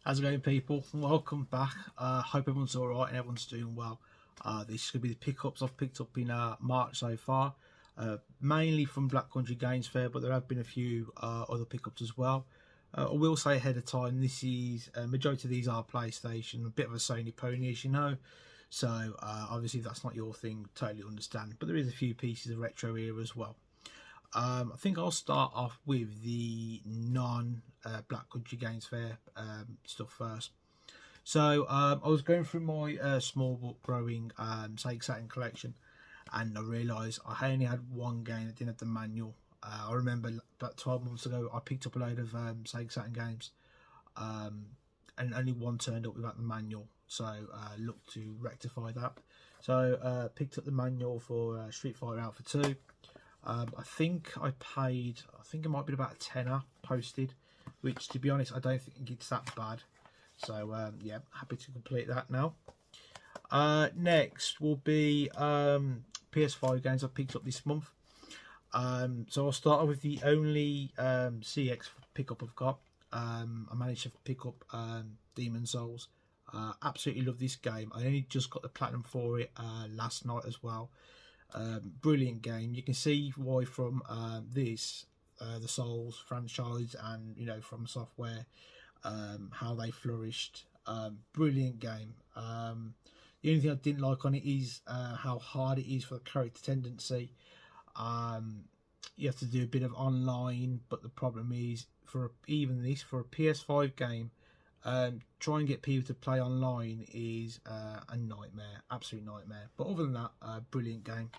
How's it going, people? Welcome back. Hope everyone's alright and everyone's doing well. This could be the pickups I've picked up in March so far, mainly from Black Country Games Fair, but there have been a few other pickups as well. I will say ahead of time, this is majority of these are PlayStation, a bit of a Sony pony, as you know. So obviously, if that's not your thing, totally understand. But there is a few pieces of retro era as well. I think I'll start off with the non-Black Country Games Fair stuff first. So I was going through my small book growing Sega Saturn collection, and I realised I only had one game that didn't have the manual. I remember about 12 months ago I picked up a load of Sega Saturn games, and only one turned up without the manual. So I looked to rectify that. So picked up the manual for Street Fighter Alpha 2. I think I paid, I think it might be about a tenner posted, which to be honest I don't think it's that bad. So yeah, happy to complete that now. Next will be PS5 games I picked up this month. So I'll start with the only CX pickup I've got. I managed to pick up Demon's Souls. Absolutely love this game. I only just got the platinum for it last night as well. Brilliant game. You can see why from this the Souls franchise and from Software, how they flourished. Brilliant game. The only thing I didn't like on it is how hard it is for the character tendency. You have to do a bit of online, but the problem is even this for a PS5 game, try and get people to play online is a nightmare, absolute nightmare. But other than that, brilliant game.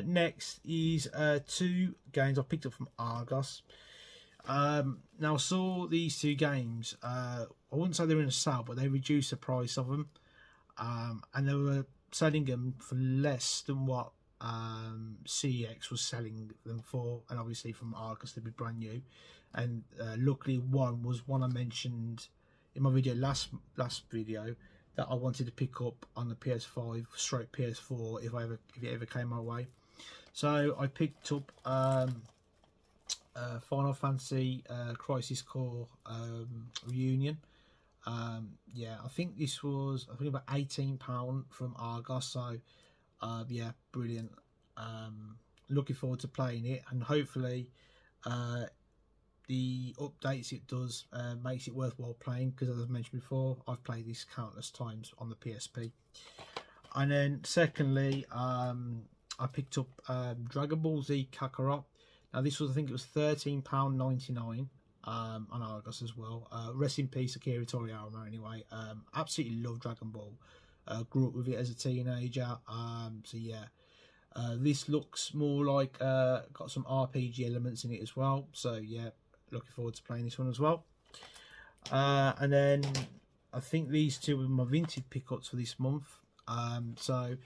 Next is two games I picked up from Argos. Now I saw these two games. I wouldn't say they're in a sale, but they reduced the price of them, and they were selling them for less than what CEX was selling them for, and obviously from Argos they'd be brand new. And luckily one was one I mentioned in my video last video that I wanted to pick up on the PS5 stroke PS4 if it ever came my way. So I picked up Final Fantasy Crisis Core Reunion. Yeah, I think this was about £18 from Argos. So yeah, brilliant. Looking forward to playing it, and hopefully the updates it does makes it worthwhile playing, because as I've mentioned before, I've played this countless times on the PSP. And then secondly, I picked up Dragon Ball Z Kakarot. Now this was, I think it was £13.99 on Argos as well. Rest in peace Akira Toriyama anyway. Absolutely love Dragon Ball. Grew up with it as a teenager. So yeah, this looks more like got some RPG elements in it as well. So yeah, looking forward to playing this one as well. And then I think these two are my vintage pickups for this month. So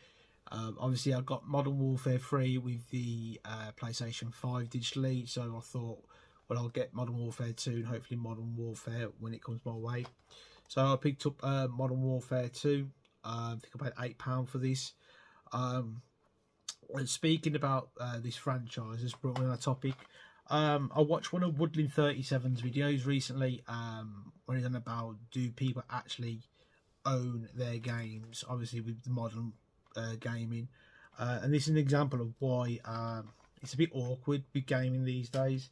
obviously I got Modern Warfare 3 with the PlayStation 5 digitally, so I thought, well, I'll get Modern Warfare 2 and hopefully Modern Warfare when it comes my way. So I picked up Modern Warfare 2. I think I paid £8 for this. And speaking about this franchise, has brought me on a topic. I watched one of Woodland 37's videos recently, when he's on about, do people actually own their games, obviously with the modern gaming, and this is an example of why it's a bit awkward with gaming these days.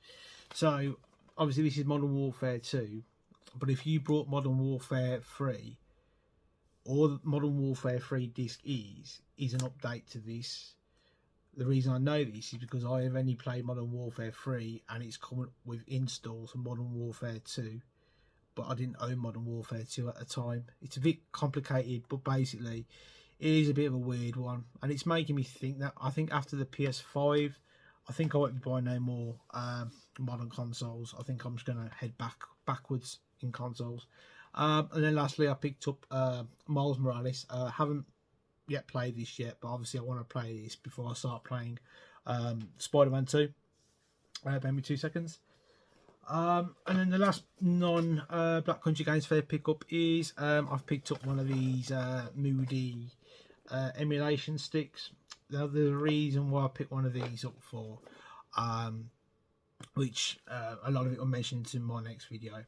So obviously this is Modern Warfare 2, but if you brought Modern Warfare 3, or Modern Warfare 3 disc is an update to this. The reason I know this is because I have only played Modern Warfare 3 and it's come with installs for Modern Warfare 2, but I didn't own Modern Warfare 2 at the time. It's a bit complicated, but basically it is a bit of a weird one, and it's making me think that I think after the PS5, I think I won't buy no more modern consoles. I think I'm just going to head backwards in consoles. And then lastly, I picked up Miles Morales. Haven't yet played this yet, but obviously I want to play this before I start playing Spider-Man 2. Bear me 2 seconds. And then the last non-Black Country Games Fair pickup is I've picked up one of these Moody emulation sticks. Now the reason why I picked one of these up for, which a lot of it I'll mention in my next video.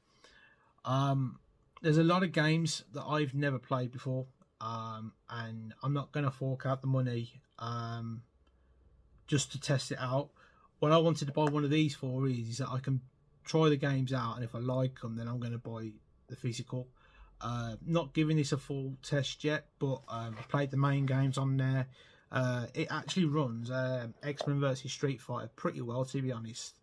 there's a lot of games that I've never played before, and I'm not going to fork out the money just to test it out. What I wanted to buy one of these for is that I can try the games out, and if I like them, then I'm going to buy the physical. Not giving this a full test yet, but I played the main games on there. It actually runs X-Men vs Street Fighter pretty well, to be honest.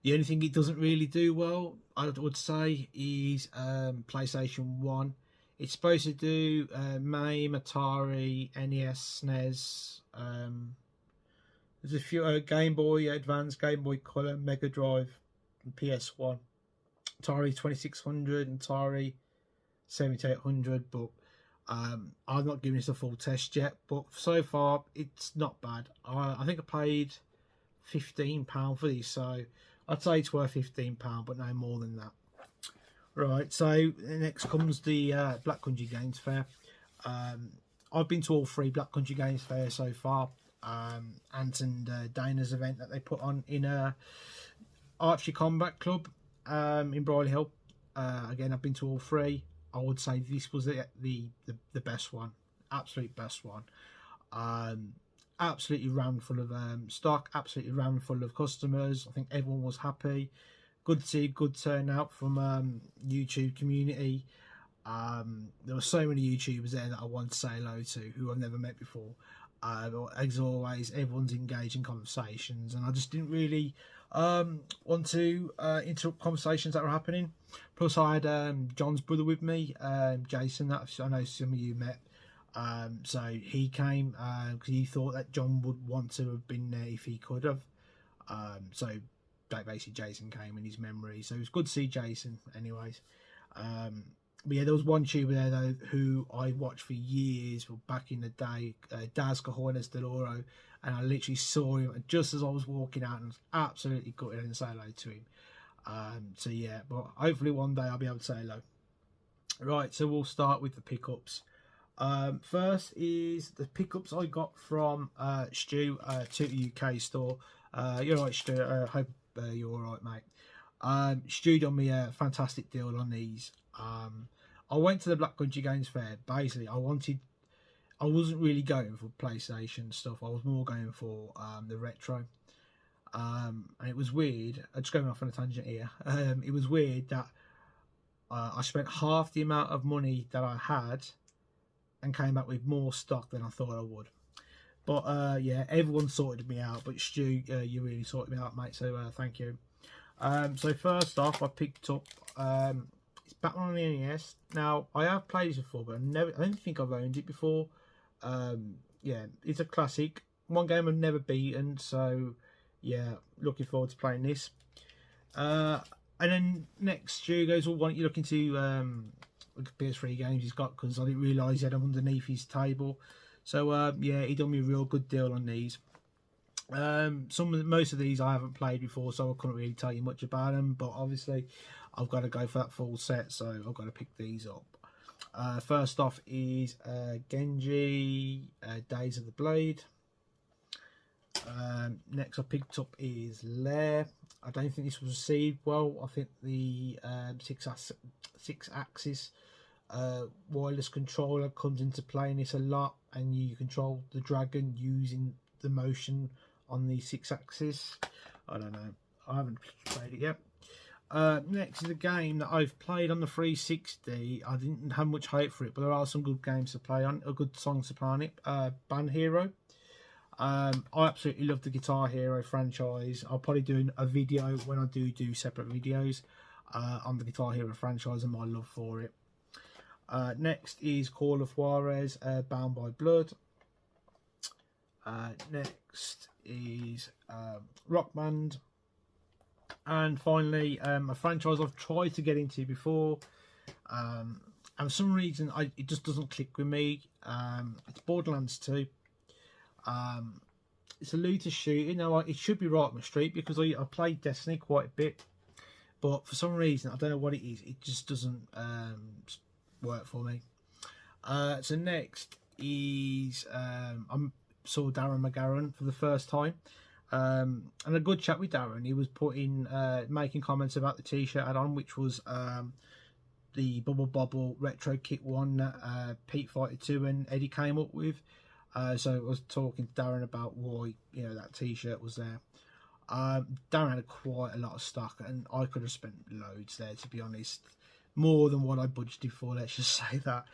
The only thing it doesn't really do well, I would say, is PlayStation 1. It's supposed to do MAME, Atari, NES, SNES. There's a few Game Boy Advance, Game Boy Color, Mega Drive, and PS1. Atari 2600 and Atari 7800, but I've not given this a full test yet. But so far, it's not bad. I think I paid £15 for these, so I'd say it's worth £15, but no more than that. Right, so next comes the Black Country Games Fair. I've been to all 3 Black Country Games Fair so far. Ant and Dana's event that they put on in Archery Combat Club in Brierley Hill. Again, I've been to all 3. I would say this was the best one, absolute best one. Absolutely rammed full of stock, absolutely rammed full of customers. I think everyone was happy. Good to see, good turnout from YouTube community. There were so many YouTubers there that I want to say hello to, who I've never met before. As always, everyone's engaged in conversations, and I just didn't really want to interrupt conversations that were happening. Plus, I had John's brother with me, Jason, that I know some of you met. So he came because he thought that John would want to have been there if he could have. So basically Jason came in his memory, so it was good to see Jason anyways. But yeah, there was one tuber there though who I watched for years, back in the day, Daz Cajones Del Oro, and I literally saw him just as I was walking out and was absolutely gutted and say hello to him. So yeah, but hopefully one day I'll be able to say hello. Right, so we'll start with the pickups. First is the pickups I got from Stu to the UK store. You're right, Stu. Hope you're all right, mate. Stu done me a fantastic deal on these. I went to the Black Country Games Fair. Basically, I wasn't really going for PlayStation stuff. I was more going for the retro. And it was weird. I'm just going off on a tangent here. It was weird that I spent half the amount of money that I had and came back with more stock than I thought I would. But yeah, everyone sorted me out. But Stu, you really sorted me out, mate. So thank you. So first off, I picked up it's Batman on the NES. Now I have played this before, but I don't think I've owned it before. Yeah, it's a classic. One game I've never beaten, so yeah, looking forward to playing this. And then next, Stu goes, well, why don't you look into PS3 games he's got, because I didn't realise he had them underneath his table. So yeah, he done me a real good deal on these. Most of these I haven't played before, so I couldn't really tell you much about them, but obviously I've got to go for that full set, so I've got to pick these up. First off is Genji Days of the Blade. Next I picked up is Lair. I don't think this was received well. I think the 6-axis wireless controller comes into play in this a lot, and you control the dragon using the motion on the 6-axis. I don't know, I haven't played it yet. Next is a game that I've played on the 360. I didn't have much hype for it, but there are some good games to play on, good songs to play on it. Band Hero. I absolutely love the Guitar Hero franchise. I'll probably do a video when I do separate videos on the Guitar Hero franchise and my love for it. Next is Call of Juarez, Bound by Blood. Next is Rock Band. And finally, a franchise I've tried to get into before, and for some reason it just doesn't click with me. It's Borderlands 2. It's a looter shooter. Now it should be right up my street because I played Destiny quite a bit, but for some reason I don't know what it is. It just doesn't work for me. So next is I saw Darren McGarren for the first time. And a good chat with Darren. He was making comments about the t-shirt I had on, which was the Bubble Bobble retro kit one that Pete Fighter 2 and Eddie came up with. So I was talking to Darren about why, you know, that t-shirt was there. Darren had quite a lot of stock, and I could have spent loads there, to be honest, more than what I budgeted for, let's just say that.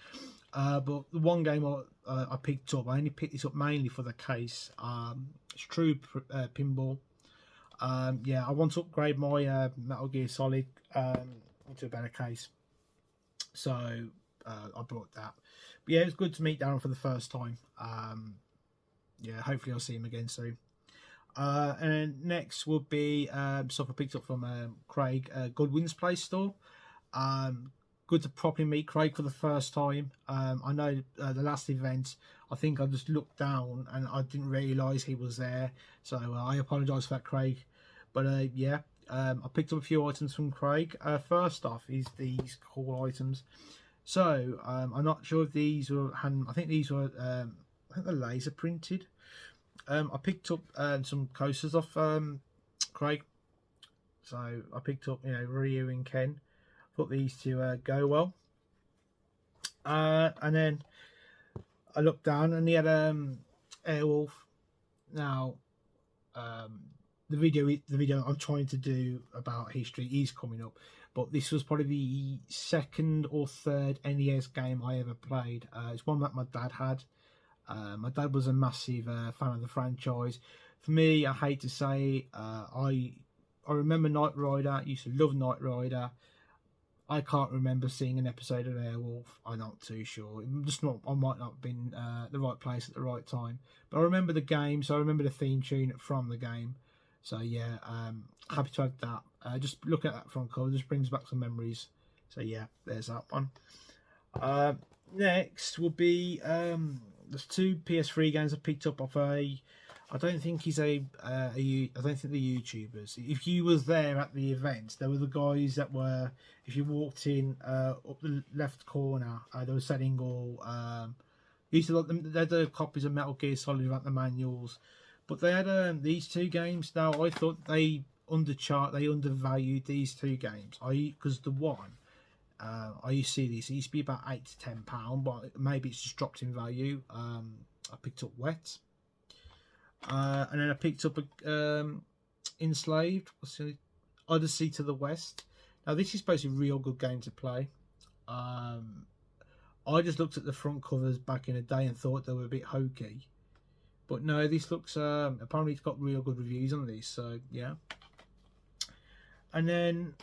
But the one game I picked up, I only picked this up mainly for the case. It's True Pinball. Yeah, I want to upgrade my Metal Gear Solid into a better case, so I brought that. But yeah, it was good to meet Darren for the first time. Yeah, hopefully I'll see him again soon. And then next will be stuff I picked up from Craig, Goodwin's Play Store. Good to properly meet Craig for the first time. I know the last event, I think I just looked down and I didn't realise he was there, so I apologise for that, Craig. But yeah, I picked up a few items from Craig. First off is these cool items. So I'm not sure if these were I think these were I think they're laser printed. I picked up some coasters off Craig. So I picked up, you know, Ryu and Ken. Thought these two go well. And then I looked down and he had Airwolf. Now the video I'm trying to do about history is coming up, but this was probably the second or third NES game I ever played. It's one that my dad had. My dad was a massive fan of the franchise. For me, I hate to say, I remember Knight Rider. I used to love Knight Rider. I can't remember seeing an episode of Airwolf. I'm not too sure. Just not. I might not have been the right place at the right time. But I remember the game, so I remember the theme tune from the game. So yeah, happy to have that. Just look at that front cover. Just brings back some memories. So yeah, there's that one. Next will be there's two PS3 games I picked up off I don't think he's I don't think the YouTubers. If you was there at the event, there were the guys that were, if you walked in up the left corner, they were selling all used to like them. They had the copies of Metal Gear Solid about the manuals, but they had these two games. Now I thought they undervalued these two games. Because the one I used to see these. It used to be about £8 to £10, but maybe it's just dropped in value. I picked up Wet. And then I picked up Enslaved, Odyssey to the West. Now this is supposed to be a real good game to play. I just looked at the front covers back in the day and thought they were a bit hokey, but no, this looks apparently it's got real good reviews on this, so yeah. And then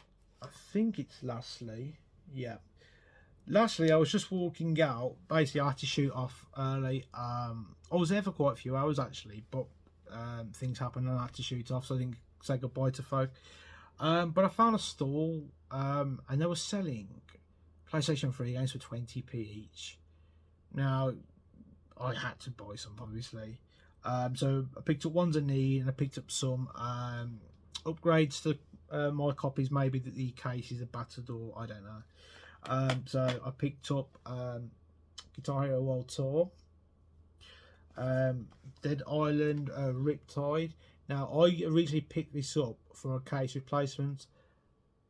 I think it's lastly, I was just walking out. Basically, I had to shoot off early. I was there for quite a few hours actually, but things happened and I had to shoot off, so I didn't say goodbye to folk. But I found a stall and they were selling PlayStation 3 games for 20p each. Now, I had to buy some, obviously. So I picked up ones I need, and I picked up some upgrades to my copies. Maybe that the case is a battered, or I don't know. So I picked up Guitar Hero World Tour, Dead Island Riptide. Now I originally picked this up for a case replacement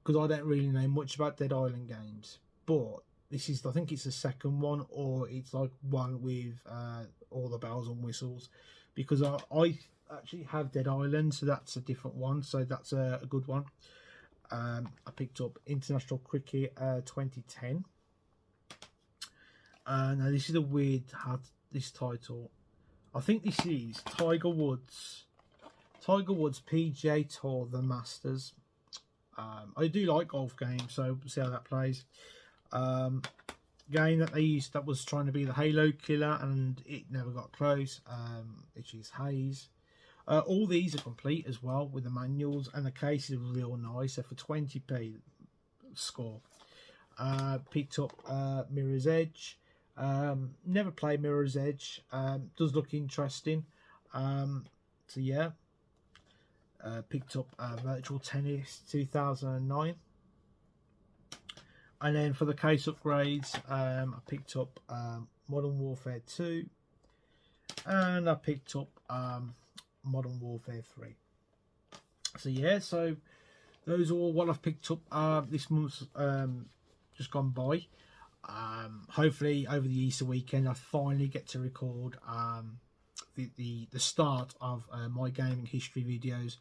because I don't really know much about Dead Island games, but this is, I think it's the second one, or it's like one with all the bells and whistles, because I actually have Dead Island, so that's a different one, so that's a good one. I picked up International Cricket 2010. Now this is a weird this title. I think this is Tiger Woods PGA Tour The Masters. I do like golf games, so we'll see how that plays. Game that they used that was trying to be the Halo killer, and it never got close, which is Haze. All these are complete as well with the manuals, and the case is real nice. So for 20p score. Picked up Mirror's Edge. Never played Mirror's Edge. Does look interesting. So yeah. Picked up Virtual Tennis 2009. And then for the case upgrades, I picked up Modern Warfare 2. And I picked up Modern Warfare 3. So yeah, so those are all what I've picked up this month's just gone by. Hopefully over the Easter weekend I finally get to record the start of my gaming history videos.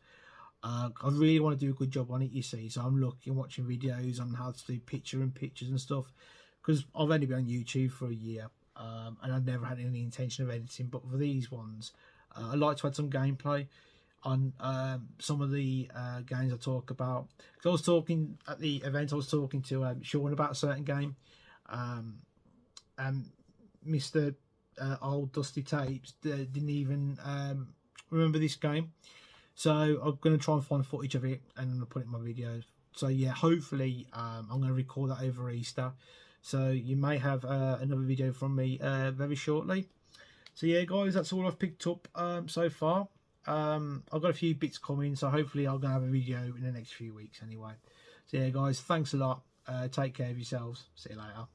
I really want to do a good job on it, you see, so I'm looking, watching videos on how to do pictures and stuff, because I've only been on YouTube for a year, and I've never had any intention of editing. But for these ones, I like to add some gameplay on some of the games I talk about. Because I was talking at the event, I was talking to Sean about a certain game, and Mr. Old Dusty Tapes didn't even remember this game. So I'm going to try and find footage of it and I'm going to put it in my videos. So yeah, hopefully I'm going to record that over Easter. So you may have another video from me very shortly. So yeah, guys, that's all I've picked up so far. I've got a few bits coming, so hopefully I'm going to have a video in the next few weeks anyway. So yeah, guys, thanks a lot. Take care of yourselves. See you later.